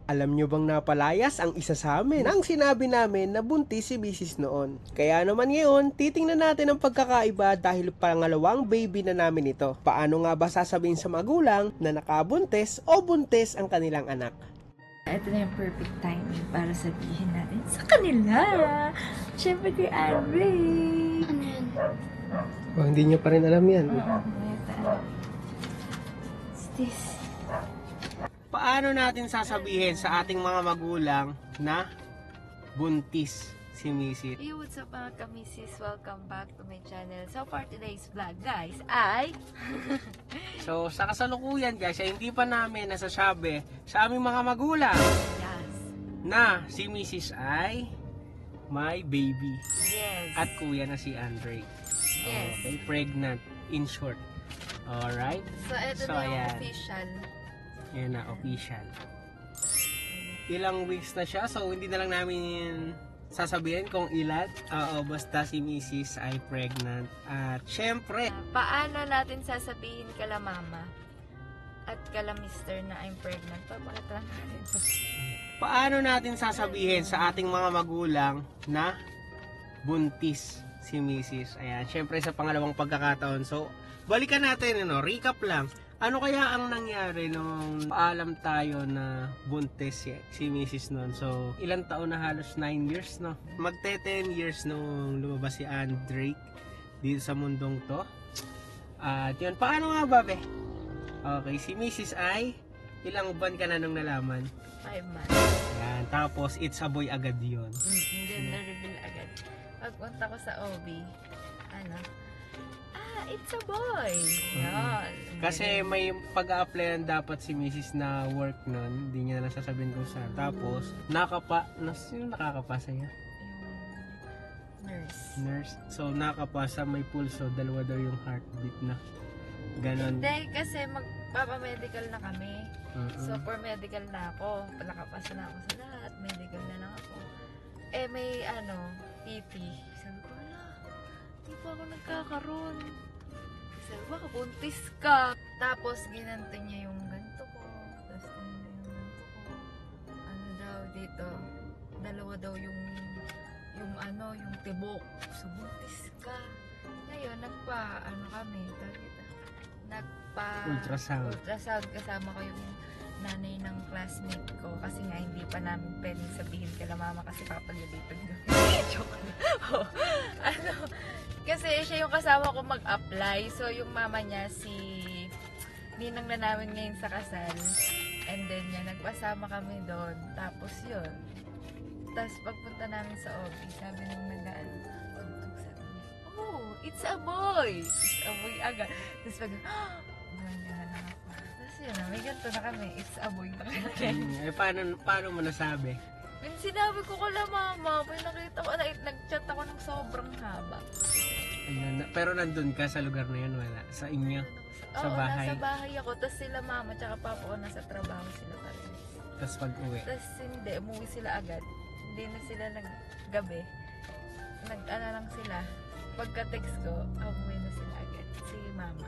Alam nyo bang napalayas ang isa sa amin nang sinabi namin na buntis si Mrs. noon. Kaya naman ngayon, titingnan natin ang pagkakaiba dahil pangalawang baby na namin ito. Paano nga ba sasabihin sa magulang na nakabuntis o buntis ang kanilang anak? Ito na yung perfect timing para sabihin natin sa kanila. Siyempre kay Andre. Oh, hindi nyo pa rin alam yan. What's this? Paano natin sasabihin sa ating mga magulang na buntis si Mrs.? Hey, what's up mga kamisis? Welcome back to my channel. So for today's vlog guys ay So sa kasalukuyan guys, ay hindi pa namin nasasabi sa aming mga magulang yes. na si Mrs. ay may baby. Yes. At kuya na si Andre. Yes. Okay, pregnant in short. Alright? So ito So, na yung ayan. official. Yan na, official. Ilang weeks na siya, so hindi na lang namin sasabihin kung ilan. Oo, basta si Mrs. ay pregnant. At syempre, Paano natin sasabihin kala mama at kala mister na I'm pregnant? Papakita natin. paano natin sasabihin sa ating mga magulang na buntis si Mrs. Ayan, syempre sa pangalawang pagkakataon. So, balikan natin, recap lang. Ano kaya ang nangyari nung paalam tayo na buntis si Mrs. noon? So, ilang taon na, halos 9 years, no? Magte 10 years nung lumabas si Andre dito sa mundong to. At yun, paano nga ba, be? Okay, si Mrs. ay ilang buwan ka na nung nalaman? 5 months. Yan, tapos it's a boy agad yun. Then na-reveal agad. Pagpunta ko sa OB, it's a boy. Yan. Kasi may pag-a-applyan dapat si Mrs. na work nun. Hindi niya na sasabihin kung saan. Tapos, sino nakakapasa niya? Yung nurse. Nurse. So, nakapasa, may pulso. Dalawa daw yung heartbeat na. Ganon. Hindi, kasi magpapamedical na kami. So, Mm-mm. for medical na ako. Nakapasa na ako sa lahat. Medical na lang ako. Eh, may PT. Sabi ko, di pa ako nagkakaroon. Sabi ko, baka buntis ka. Tapos, ginanto niya yung ganito ko. Tapos, yung ganito ko. Ano daw dito? Dalawa daw yung tibok. So, buntis ka. Ngayon, kami. Ultrasound. Ultrasound kasama ko yung nanay ng classmate ko. Kasi nga, hindi pa namin pwedeng sabihin kala mama kasi papagalitan ko. Joke lang. Kasi siya yung kasama ko mag-apply. So, yung mama niya, si ninang na namin ngayon sa kasal. And then, nagpasama kami doon. Tapos, yun. Tapos, pagpunta namin sa OB, sabi nung sabi niya, oh, it's a boy! It's a boy agad. Tapos, nangyala ako. Tapos, yun may ganito na kami. It's a boy na kami. Paano mo nasabi? Sinabi ko kala mama, nakita ko, nag-chat ako ng sobrang haba. Pero nandun ka sa lugar na yun, wala? Sa inyo? Sa bahay? Nasa bahay ako. Tapos sila mama tsaka papa ko nasa trabaho sila pa rin. Tapos pag-uwi? Tapos hindi, umuwi sila agad. Hindi na sila naggabi. Lang sila. Pagka-text ko, umuwi na sila agad. Si mama.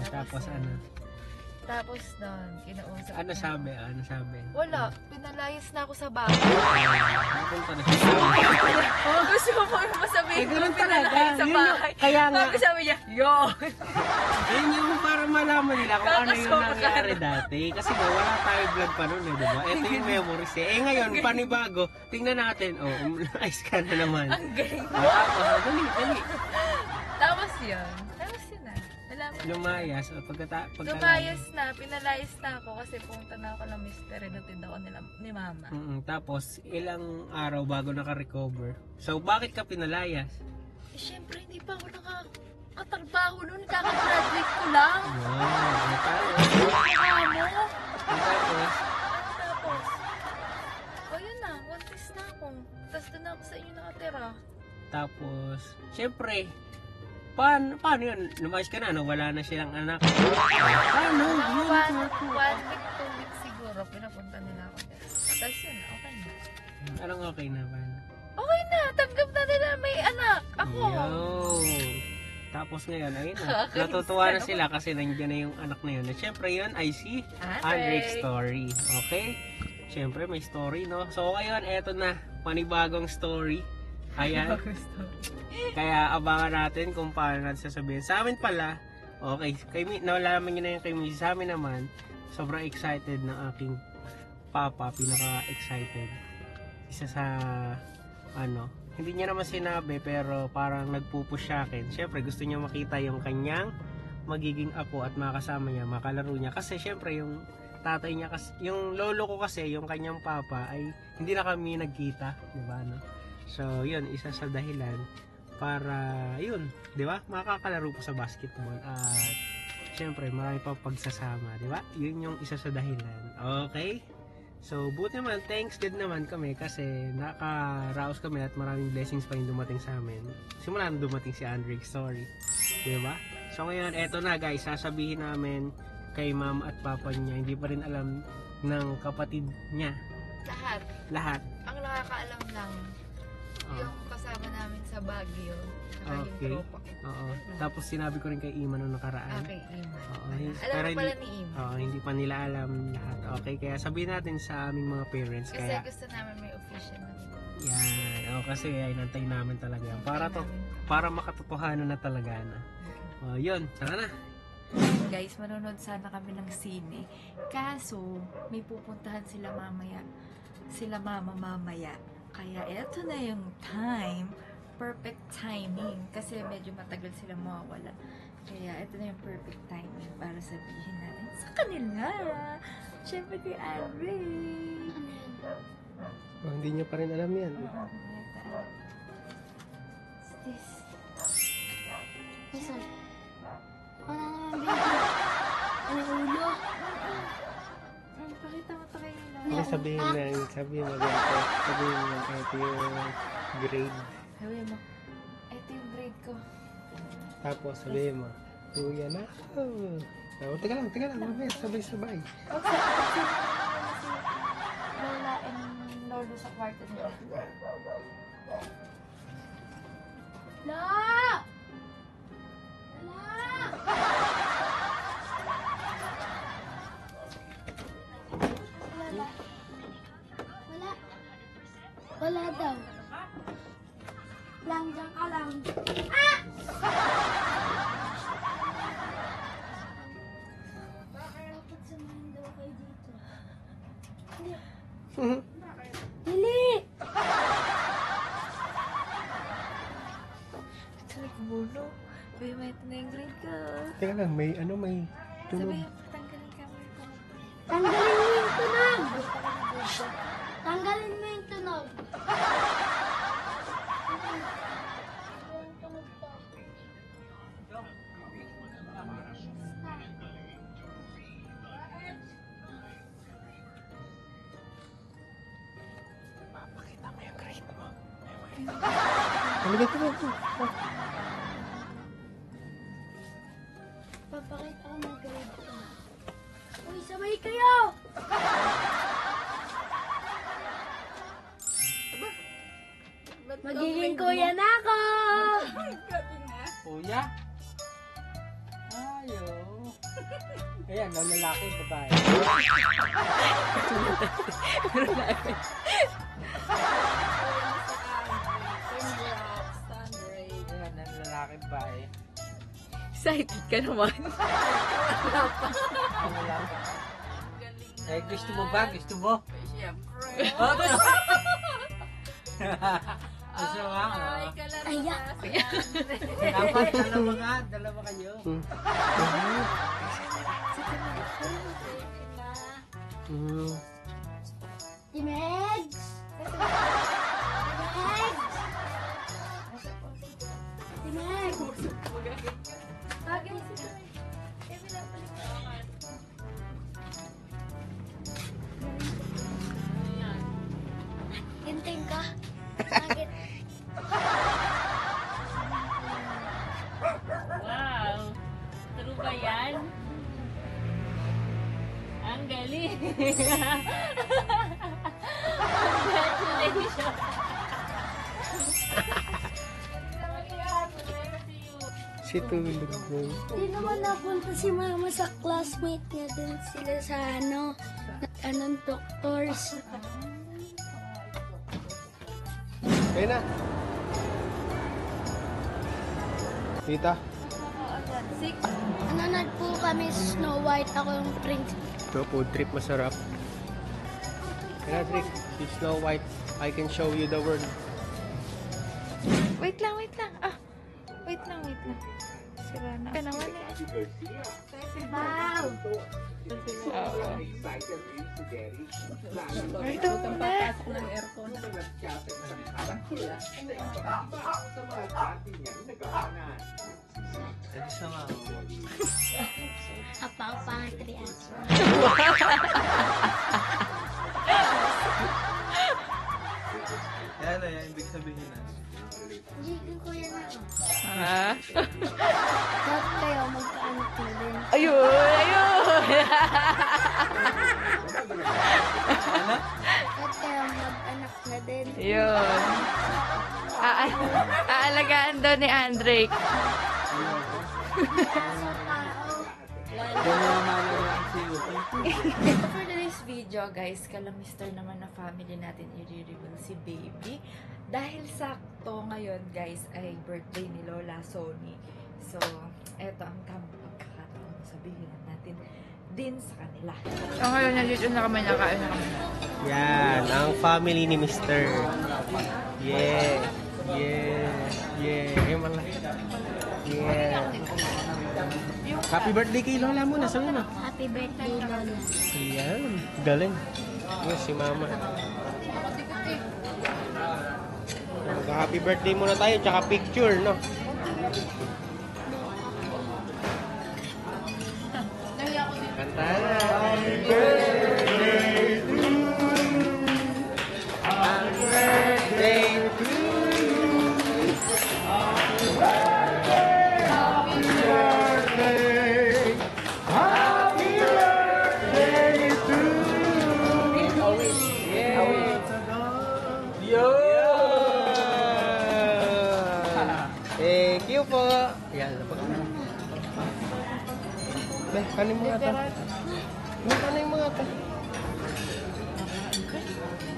Tapos yun. ano? Tapos nun, kinausap Ano niya sabi? ako. Ano sabi? Wala, pinalayas na ako sa bahay. Napunta na siya. Gusto mo pa masabihin ko, ganun pinalayas sa Yun bahay. Kaya nga, Bago sabi niya, yo! yun yung para malaman nila kung ano yung Kakasoka nangyari dati. Kasi wala tayo vlog pa nun eh, diba? Ito yung memories eh. Ngayon, panibago. Tingnan natin. Nice ka na naman. Ang galing. Dali. Tapos yun na. Lumayas. Lumayas na, pinalayas na ako kasi pumunta na ako ng mister, inatid ako ni mama. Tapos, ilang araw bago naka-recover. So, bakit ka pinalayas? Eh, syempre, hindi pa ako nakatrabaho noon, kaka-graduate ko lang. Wow, tapos? Tapos, yun na, buntis na ako. Tapos doon ako sa inyo nakatira. Tapos, syempre, paano yun? Lumayas ka na, wala na silang anak. Paano? Mga 1 week, 2 weeks siguro, pinapunta nila ako dyan. Tapos yun, okay na. Anong okay na ba? Okay na, tanggap na nila may anak. Ako. Yo! Tapos ngayon, ayun na. Natutuwa na sila kasi nandiyan na yung anak na yun. At syempre yun ay si Andre's story. Okay? syempre may story, no? So ngayon, eto na, panibagong story. Ayan. Kaya abangan natin kung paano natin sasabihin. Sa amin pala, okay, nalaman nyo na yung kay Missy. Sa amin naman, sobrang excited ng aking papa, pinaka-excited. Isa sa, hindi niya naman sinabi, pero parang nagpupush sa akin. Syempre, gusto niya makita yung kanyang magiging apo at makasama niya, makalaro niya. Kasi syempre, yung tatay niya, yung lolo ko kasi, yung kanyang papa, ay hindi na kami nagkita, di ba, no? So, yun, isa sa dahilan para, yun, di ba, makakalaro po sa basketball. At, syempre, marami pa pagsasama, di ba? Yun yung isa sa dahilan. Okay? So, buti naman, thanks God naman kami kasi nakaraos kami at maraming blessings pa yung dumating sa amin. Simula na dumating si Andrick, sorry. Di ba? So, ngayon, eto na guys, sasabihin namin kay mom at papa niya, hindi pa rin alam ng kapatid niya. Lahat. Ang nakakaalam lang, yung kasama namin sa Baguio, saka yung Okay. tropa ko. Oo. Tapos sinabi ko rin kay Ima nung nakaraan. Okay, Ima. Oo. Alam Pero mo pala ni Ima. Oo, hindi pa nila alam lahat. Okay, kaya sabihin natin sa aming mga parents. Kasi Kaya, gusto namin may official na. yan. Kasi ay nantay namin talaga. Para makatotohanan na talaga na. Yun, tara na. Guys, manonood sana kami ng sine. Kaso, may pupuntahan sila mamaya. Sila mamaya. Kaya eto na yung time. Perfect timing. Kasi medyo matagal sila mawawala. Kaya eto na yung perfect timing para sabihin natin sa kanila. Siyempre kay Andre. Hindi niyo pa rin alam yan. What's this? Listen. Wala naman baby. Ano ulo? Pakita mo ito kayo na. Hindi sabihin mo ganito. Sabihin mo ito yung grade. Sabihin mo, ito yung grade ko. Tapos sabihin mo, tuya na. Teka lang. Mamaya, sabay-sabay. Lola and Lolo sa kwarto nila. La! Wala daw. Lang, dyan ka lang. Dapat sumayin daw kayo dito. Dili! Ito nagbulo. Sabi mo, ito na yung grade ko. Teka lang, may tunog. Sabi mo, tanggalin ka mo ito. Tanggalin mo yung tunog! Tanggalin mo yung tunog! Papakita mo yung grade mo. Ano ba ito? Papakita ko ng grade ko. Uy, sabay kayo! Magiging kuya na ako! Kuya? Ayo. Ayan, lalaki, babae. Ayan, lalaki, babae. Excited ka naman. Ano lang? Eh, gusto mo ba? Gusto mo? Siyempre. Gusto mo ba? Ayan! Dapat, dalawa kayo. Timegs! Timegs! Bagay mo si Tuloy. Eh, pinapalik ka naman. Ginting ka? Bakit? Wow! True ba yan? Ang galing! Congratulations! Si Tulog mo. Di naman napunta si mama sa classmate niya din sila sa anong doctors. Ayun na. Tita. Nanonood po kami sa Snow White. Ako yung prince. Ito, food trip masarap. Kaya Drake, si Snow White, I can show you the world. Wait lang. Ah, wait lang. Sira na. Ka naman eh. Wow! Ito na. Apa ang pangit reaction. Yan na yan, ibig sabihin na. Jigil ko yan ako. Ha? Dapat kayo magkaanak na din. Ayun! Dapat kayo mag-anak na din. Yun. Aalagaan daw ni Andrek. Kaso tao. For today's video, guys, kalamister naman na family natin i-reveal si Baby. Dahil sakto ngayon, guys, ay birthday ni Lola Sony. So, eto ang tamang pagkakataon. Sabihin natin din sa kanila. So, ngayon, nandito na kami, nakain na kami. Yan, ang family ni Mr. Yeah. Yung mga... Yeah. Happy birthday kay Lola muna, sa muna. Happy birthday, Lola. Yan, galing. Yan, si Mama. Happy birthday muna tayo, tsaka picture, no? Kanta. Happy birthday to you. Happy birthday to you. Happy birthday. Happy birthday to you. Yo! Thank you po. Yan, napag. Beh, kanin mo nga ito. Kanin mo nga ito.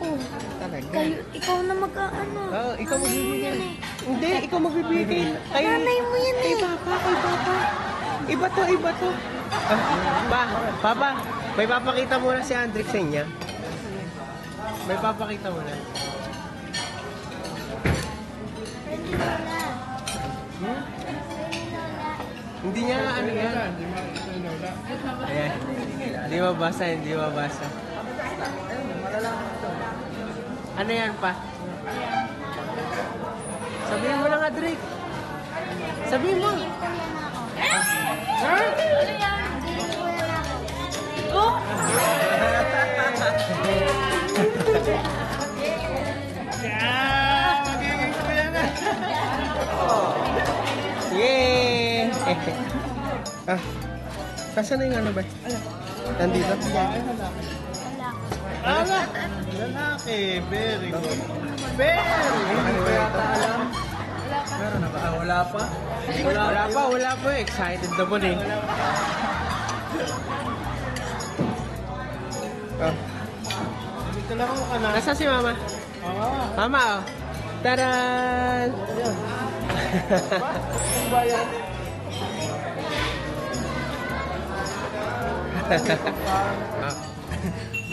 Oh, talaga. Kayo, ikaw na mag-ano. Oh, ikaw magbibigay. Hindi, ikaw magbibigay. Nanay mo yan Kay eh. Papa, kay Papa. Iba to. Papa, may papakita muna si Andrick sa inyo. May papakita muna. Hindi niya ano yan. Ayan. Hindi mabasa. Ano yan pa? Sabihin mo lang nga, Drake. Sabihin mo. Yay! Ah, kasan na yung ano ba? Nandito? Lalaki, very good. Hindi ko yata alam. Meron na ba? Wala pa? Wala pa. Excited na po eh. Dito lang ako ka na. Nasaan si Mama? Mama, oh. Taran! Ano ba yan?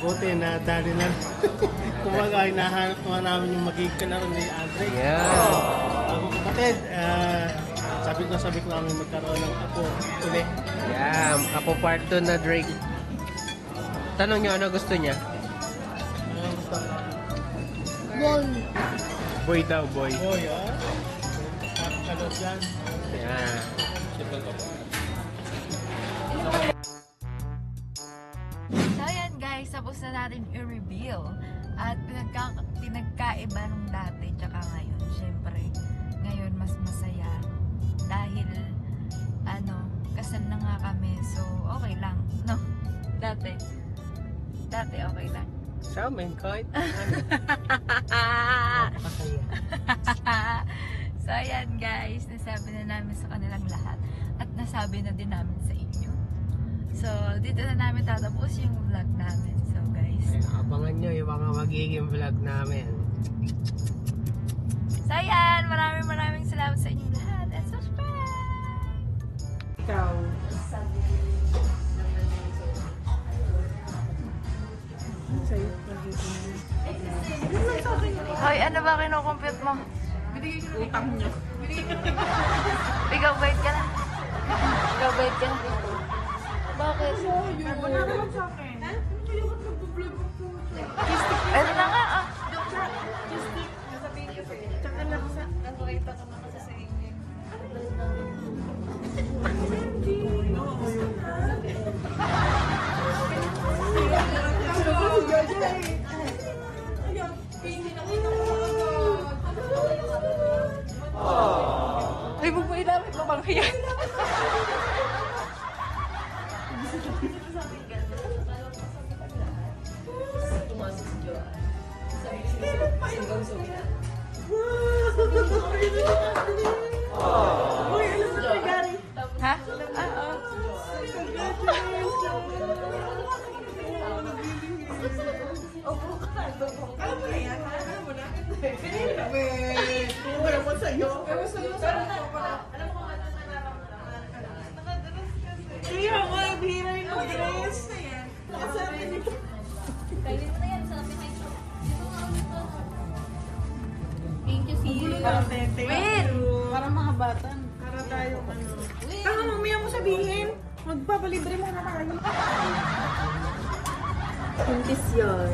Buti na dali na. Kumbaga, hinahanap naman namin yung magiging kalaro ni Andre. Yeah. Ako kapatid, sabi ko namin magkaroon ng apo ulit. Yeah, apo part 2 na Drake. Tanong nyo, ano gusto niya? Ano gusto? Boy. Boy daw, boy. Boy, Kalot yan. Yeah. So yan guys, tapos na natin i-reveal. At pinagkaiba nung dati tsaka ngayon. Siyempre, ngayon mas masaya. Dahil, kasal na nga kami. So, okay lang. No? Dati okay lang. Sa amin, kahit ano. So ayan guys, nasabi na namin sa kanilang lahat. At nasabi na din namin sa inyo. So, dito na namin tatapos yung vlog namin. So guys, Abangan nyo yung mga magiging vlog namin. So ayan, maraming salamat sa inyong lahat. And subscribe! Ikaw. Hoy, ano ba kinukumpute mo? Utang niyo. Ikaw, bait ka na. Ikaw, bait ka na. Bakit? Wala naman sa akin. Ha? Ito na nga, ah. Tsaka lang sa... Nakita ko na kasi sa inyo. Ay, huwag mo ilamit mo bang yan? Ha? Alam mo na yan? Alam mo na? Ewan sa'yo. Ewan sa'yo. Alam mo kung ano nararamdaman. Nakadalas kasi. Kaya nga, bihira yung dress. Kasabi ni... Thank you, see you. Wait! Para mga bata. Para tayo ano. Tama, mamaya mo sabihin. Magpapalibre mo na tayo. Kuntis yun.